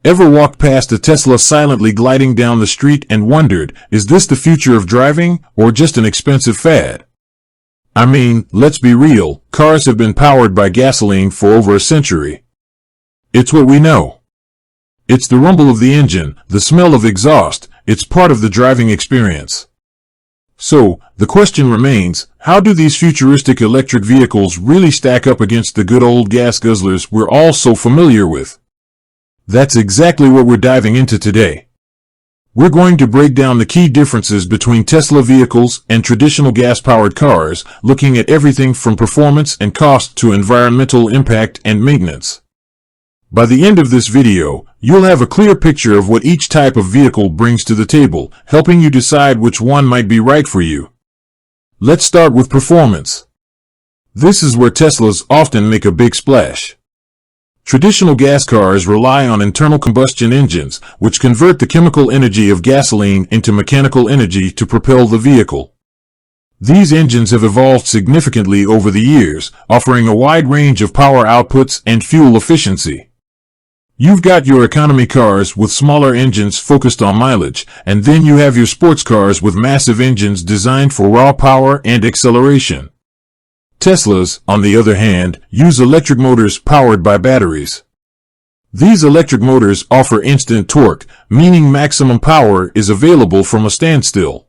Ever walked past a Tesla silently gliding down the street and wondered, is this the future of driving, or just an expensive fad? I mean, let's be real, cars have been powered by gasoline for over a century. It's what we know. It's the rumble of the engine, the smell of exhaust, it's part of the driving experience. So, the question remains, how do these futuristic electric vehicles really stack up against the good old gas guzzlers we're all so familiar with? That's exactly what we're diving into today. We're going to break down the key differences between Tesla vehicles and traditional gas-powered cars, looking at everything from performance and cost to environmental impact and maintenance. By the end of this video, you'll have a clear picture of what each type of vehicle brings to the table, helping you decide which one might be right for you. Let's start with performance. This is where Teslas often make a big splash. Traditional gas cars rely on internal combustion engines, which convert the chemical energy of gasoline into mechanical energy to propel the vehicle. These engines have evolved significantly over the years, offering a wide range of power outputs and fuel efficiency. You've got your economy cars with smaller engines focused on mileage, and then you have your sports cars with massive engines designed for raw power and acceleration. Teslas, on the other hand, use electric motors powered by batteries. These electric motors offer instant torque, meaning maximum power is available from a standstill.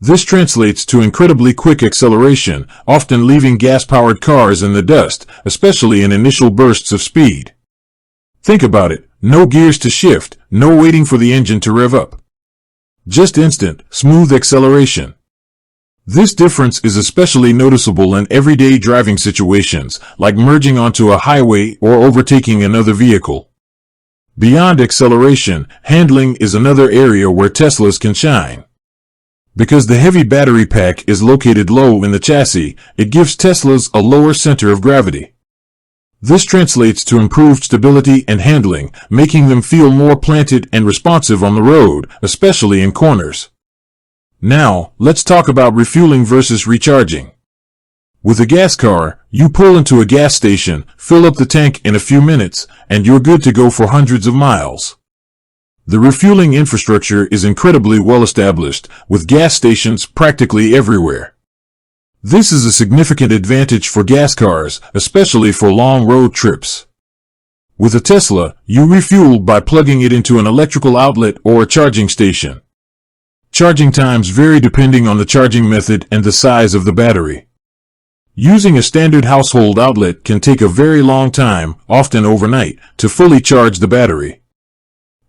This translates to incredibly quick acceleration, often leaving gas-powered cars in the dust, especially in initial bursts of speed. Think about it, no gears to shift, no waiting for the engine to rev up. Just instant, smooth acceleration. This difference is especially noticeable in everyday driving situations, like merging onto a highway or overtaking another vehicle. Beyond acceleration, handling is another area where Teslas can shine. Because the heavy battery pack is located low in the chassis, it gives Teslas a lower center of gravity. This translates to improved stability and handling, making them feel more planted and responsive on the road, especially in corners. Now, let's talk about refueling versus recharging. With a gas car, you pull into a gas station, fill up the tank in a few minutes, and you're good to go for hundreds of miles. The refueling infrastructure is incredibly well established, with gas stations practically everywhere. This is a significant advantage for gas cars, especially for long road trips. With a Tesla, you refuel by plugging it into an electrical outlet or a charging station. Charging times vary depending on the charging method and the size of the battery. Using a standard household outlet can take a very long time, often overnight, to fully charge the battery.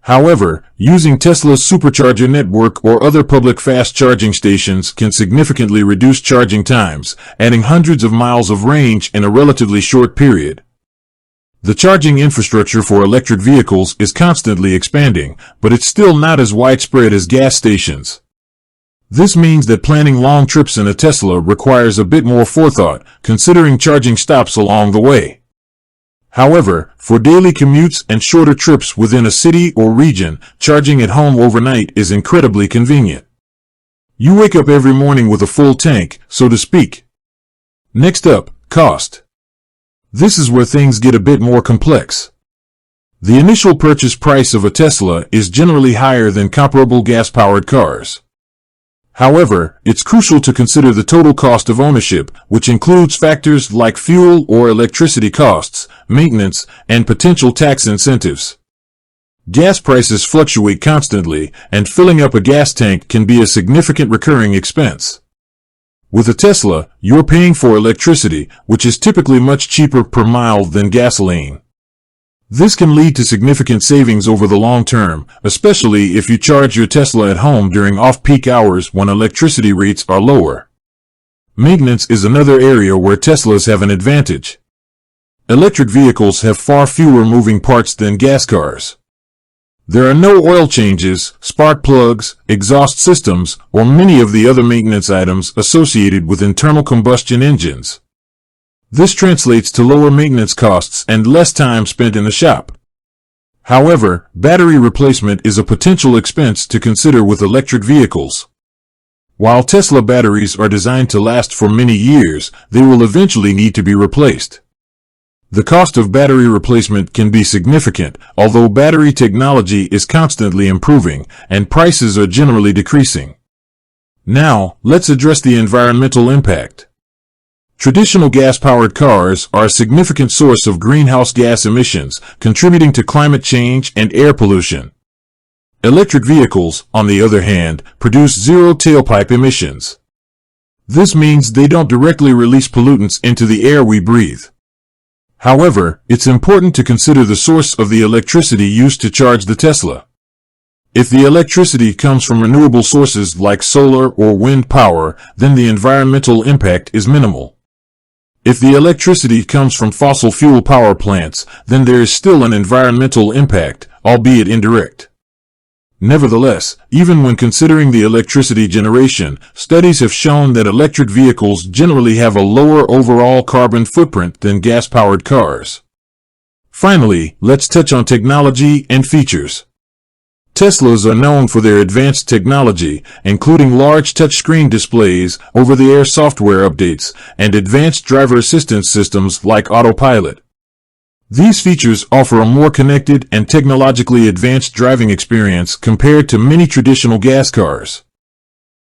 However, using Tesla's supercharger network or other public fast charging stations can significantly reduce charging times, adding hundreds of miles of range in a relatively short period. The charging infrastructure for electric vehicles is constantly expanding, but it's still not as widespread as gas stations. This means that planning long trips in a Tesla requires a bit more forethought, considering charging stops along the way. However, for daily commutes and shorter trips within a city or region, charging at home overnight is incredibly convenient. You wake up every morning with a full tank, so to speak. Next up, cost. This is where things get a bit more complex. The initial purchase price of a Tesla is generally higher than comparable gas-powered cars. However, it's crucial to consider the total cost of ownership, which includes factors like fuel or electricity costs, maintenance, and potential tax incentives. Gas prices fluctuate constantly, and filling up a gas tank can be a significant recurring expense. With a Tesla, you're paying for electricity, which is typically much cheaper per mile than gasoline. This can lead to significant savings over the long term, especially if you charge your Tesla at home during off-peak hours when electricity rates are lower. Maintenance is another area where Teslas have an advantage. Electric vehicles have far fewer moving parts than gas cars. There are no oil changes, spark plugs, exhaust systems, or many of the other maintenance items associated with internal combustion engines. This translates to lower maintenance costs and less time spent in the shop. However, battery replacement is a potential expense to consider with electric vehicles. While Tesla batteries are designed to last for many years, they will eventually need to be replaced. The cost of battery replacement can be significant, although battery technology is constantly improving and prices are generally decreasing. Now, let's address the environmental impact. Traditional gas-powered cars are a significant source of greenhouse gas emissions, contributing to climate change and air pollution. Electric vehicles, on the other hand, produce zero tailpipe emissions. This means they don't directly release pollutants into the air we breathe. However, it's important to consider the source of the electricity used to charge the Tesla. If the electricity comes from renewable sources like solar or wind power, then the environmental impact is minimal. If the electricity comes from fossil fuel power plants, then there is still an environmental impact, albeit indirect. Nevertheless, even when considering the electricity generation, studies have shown that electric vehicles generally have a lower overall carbon footprint than gas-powered cars. Finally, let's touch on technology and features. Teslas are known for their advanced technology, including large touchscreen displays, over-the-air software updates, and advanced driver assistance systems like autopilot. These features offer a more connected and technologically advanced driving experience compared to many traditional gas cars.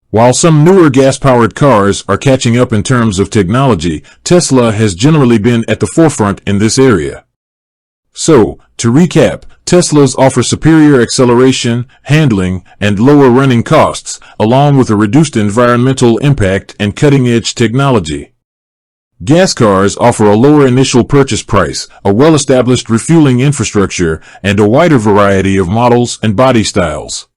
While some newer gas-powered cars are catching up in terms of technology, Tesla has generally been at the forefront in this area. So, to recap, Teslas offer superior acceleration, handling, and lower running costs, along with a reduced environmental impact and cutting-edge technology. Gas cars offer a lower initial purchase price, a well-established refueling infrastructure, and a wider variety of models and body styles.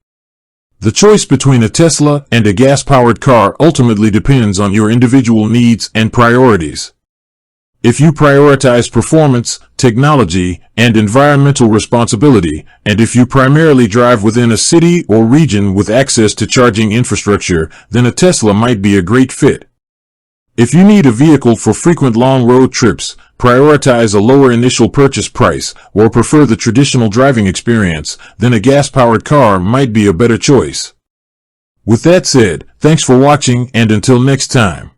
The choice between a Tesla and a gas-powered car ultimately depends on your individual needs and priorities. If you prioritize performance, technology, and environmental responsibility, and if you primarily drive within a city or region with access to charging infrastructure, then a Tesla might be a great fit. If you need a vehicle for frequent long road trips, prioritize a lower initial purchase price, or prefer the traditional driving experience, then a gas-powered car might be a better choice. With that said, thanks for watching, and until next time.